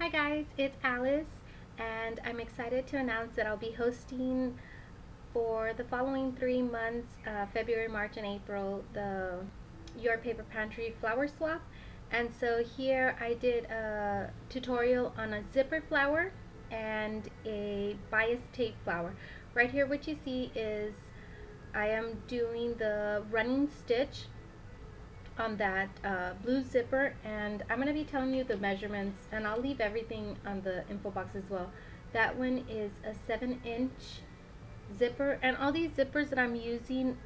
Hi guys, it's Alice, and I'm excited to announce that I'll be hosting for the following 3 months, February, March, and April, the Your Paper Pantry flower swap. And so here I did a tutorial on a zipper flower and a bias tape flower. Right here what you see is I am doing the running stitch on that blue zipper, and I'm going to be telling you the measurements, and I'll leave everything on the info box as well. That one is a 7-inch zipper, and all these zippers that I'm using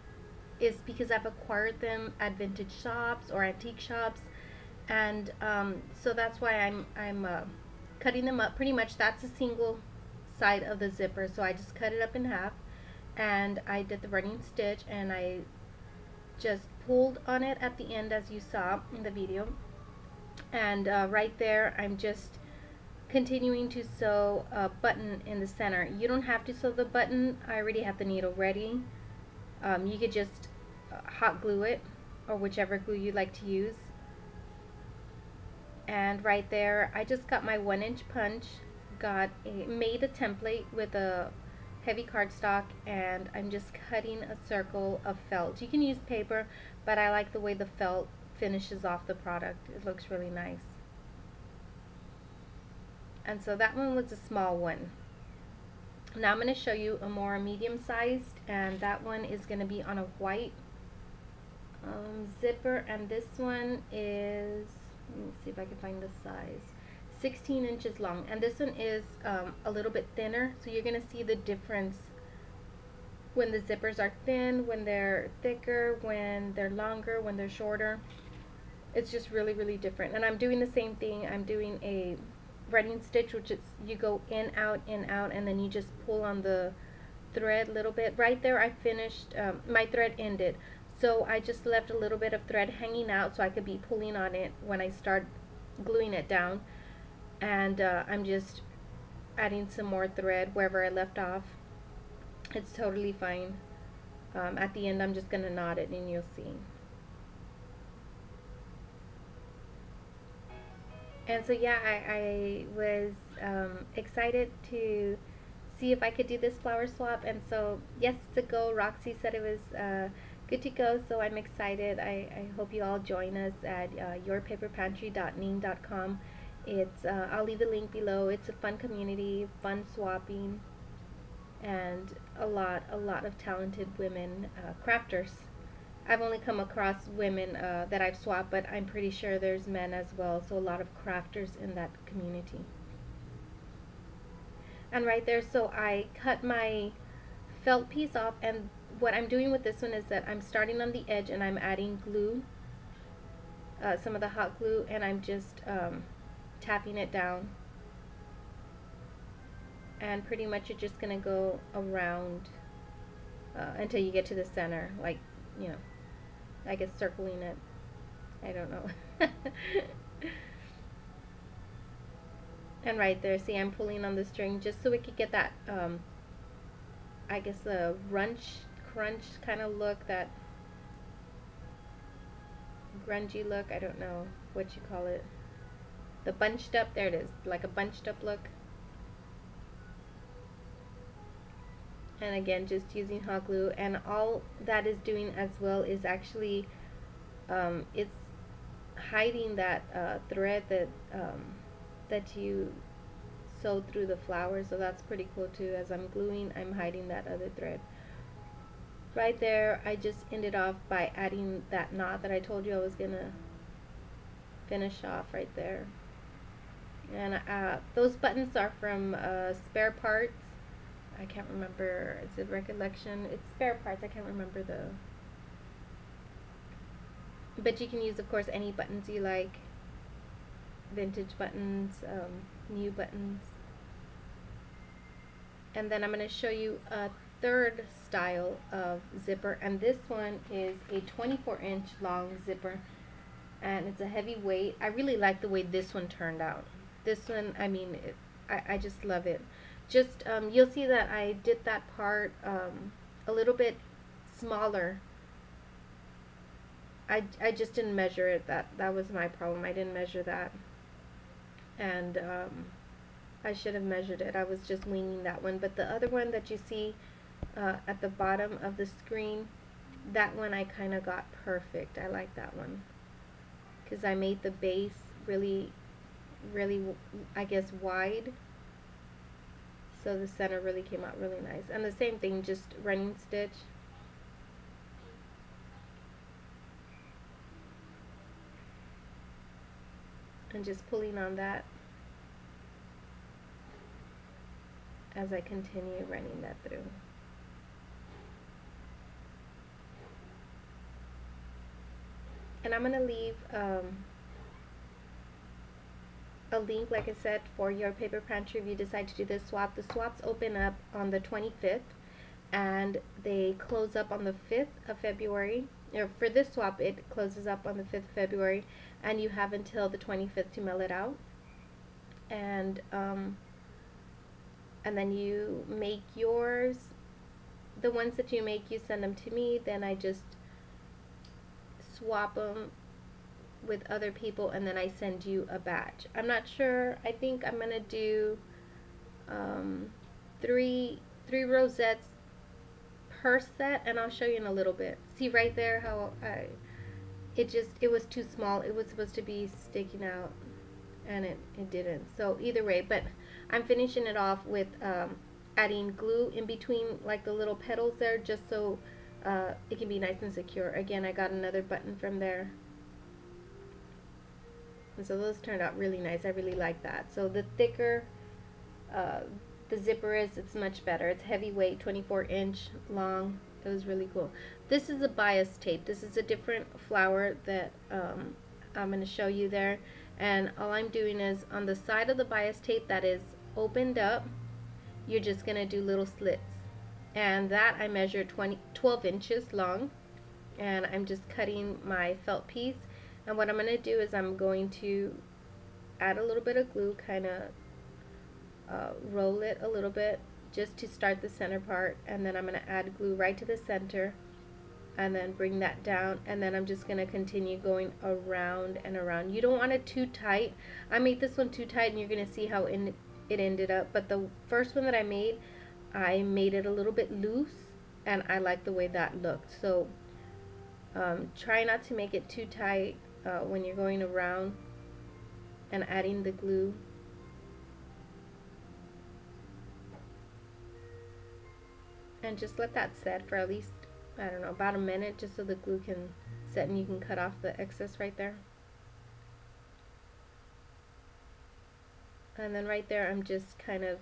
is because I've acquired them at vintage shops or antique shops, and so that's why I'm cutting them up. Pretty much that's a single side of the zipper, so I just cut it up in half, and I did the running stitch, and I just pulled on it at the end as you saw in the video, and right there I'm just continuing to sew a button in the center. You don't have to sew the button, I already have the needle ready. You could just hot glue it or whichever glue you like to use. And right there I just got my 1-inch punch, made a template with a heavy cardstock, and I'm just cutting a circle of felt. You can use paper, but I like the way the felt finishes off the product. It looks really nice. And so that one was a small one. Now I'm going to show you a more medium sized, and that one is going to be on a white zipper, and this one is, let me see if I can find the size, 16 inches long, and this one is a little bit thinner, so you're going to see the difference when the zippers are thin, when they're thicker, when they're longer, when they're shorter. It's just really different. And I'm doing the same thing. I'm doing a running stitch, which is you go in, out, and then you just pull on the thread a little bit. Right there I finished, my thread ended, so I just left a little bit of thread hanging out so I could be pulling on it when I start gluing it down. And I'm just adding some more thread wherever I left off. It's totally fine. At the end I'm just going to knot it and you'll see. And so yeah, I was excited to see if I could do this flower swap, and so yes, it's a go. Roxy said it was good to go, so I'm excited. I hope you all join us at yourpaperpantry.ning.com. It's I'll leave the link below. It's a fun community, fun swapping, and a lot of talented women crafters. I've only come across women that I've swapped, but I'm pretty sure there's men as well, so a lot of crafters in that community. And right there, so I cut my felt piece off, and what I'm doing with this one is that I'm starting on the edge and I'm adding glue, some of the hot glue, and I'm just tapping it down, and pretty much you're just gonna go around until you get to the center, like, you know, I guess circling it. I don't know. And right there, see, I'm pulling on the string just so we could get that, I guess, a crunch kind of look, that grungy look. I don't know what you call it. The bunched up, there it is, like a bunched up look. And again, just using hot glue, and all that is doing as well is actually, it's hiding that thread that you sewed through the flower, so that's pretty cool too. As I'm gluing, I'm hiding that other thread. Right there, I just ended off by adding that knot that I told you I was gonna finish off right there. And those buttons are from Spare Parts. I can't remember, it's a recollection, it's Spare Parts, I can't remember but you can use, of course, any buttons you like, vintage buttons, new buttons. And then I'm going to show you a third style of zipper, and this one is a 24-inch long zipper, and it's a heavy weight. I really like the way this one turned out. This one, I mean, I just love it. Just you'll see that I did that part a little bit smaller. I just didn't measure it. That was my problem. I didn't measure that. and I should have measured it. I was just winging that one, but the other one that you see at the bottom of the screen, that one I kind of got perfect. I like that one because I made the base really, really, I guess, wide, so the center really came out really nice. And the same thing, just running stitch. And just pulling on that as I continue running that through. And I'm going to leave a link, like I said, for your paper pantry if you decide to do this swap. The swaps open up on the 25th and they close up on the 5th of February. For this swap, it closes up on the 5th of February, and you have until the 25th to mail it out. And then you make yours. The ones that you make, you send them to me. Then I just swap them with other people, and then I send you a batch. I'm not sure. I think I'm gonna do three rosettes per set, and I'll show you in a little bit. See right there how it was too small. It was supposed to be sticking out, and it didn't. So either way, but I'm finishing it off with adding glue in between like the little petals there, just so it can be nice and secure. Again, I got another button from there. And so those turned out really nice. I really like that. So the thicker the zipper is, it's much better. It's heavyweight, 24-inch long. It was really cool. This is a bias tape. This is a different flower that I'm going to show you there. And all I'm doing is on the side of the bias tape that is opened up, you're just going to do little slits. And that I measured 12 inches long. And I'm just cutting my felt piece. And what I'm going to do is I'm going to add a little bit of glue, kind of roll it a little bit just to start the center part, and then I'm going to add glue right to the center and then bring that down, and then I'm just going to continue going around and around. You don't want it too tight. I made this one too tight and you're going to see how it ended up, but the first one that I made it a little bit loose, and I like the way that looked. So try not to make it too tight when you're going around and adding the glue. And just let that set for at least, I don't know, about a minute, just so the glue can set and you can cut off the excess right there. And then right there I'm just kind of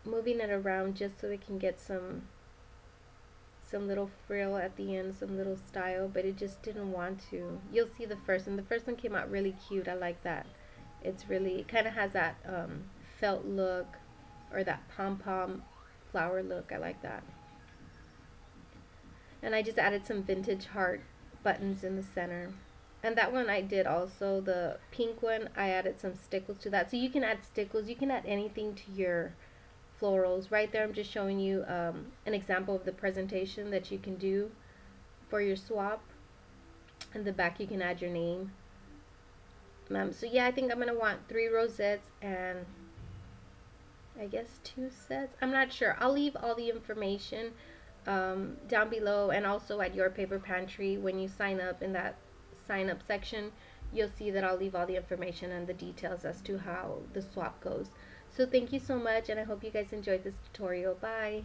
moving it around just so it can get some little frill at the end, some little style, but it just didn't want to. You'll see the first one. The first one came out really cute. I like that. It's really, it kind of has that felt look, or that pom-pom flower look. I like that. And I just added some vintage heart buttons in the center. And that one I did also, the pink one, I added some stickles to that. So you can add stickles, you can add anything to your florals. Right there I'm just showing you an example of the presentation that you can do for your swap. In the back you can add your name. So yeah, I think I'm going to want 3 rosettes and I guess 2 sets. I'm not sure. I'll leave all the information down below, and also at Your Paper Pantry when you sign up, in that sign up section you'll see that I'll leave all the information and the details as to how the swap goes. So thank you so much, and I hope you guys enjoyed this tutorial. Bye.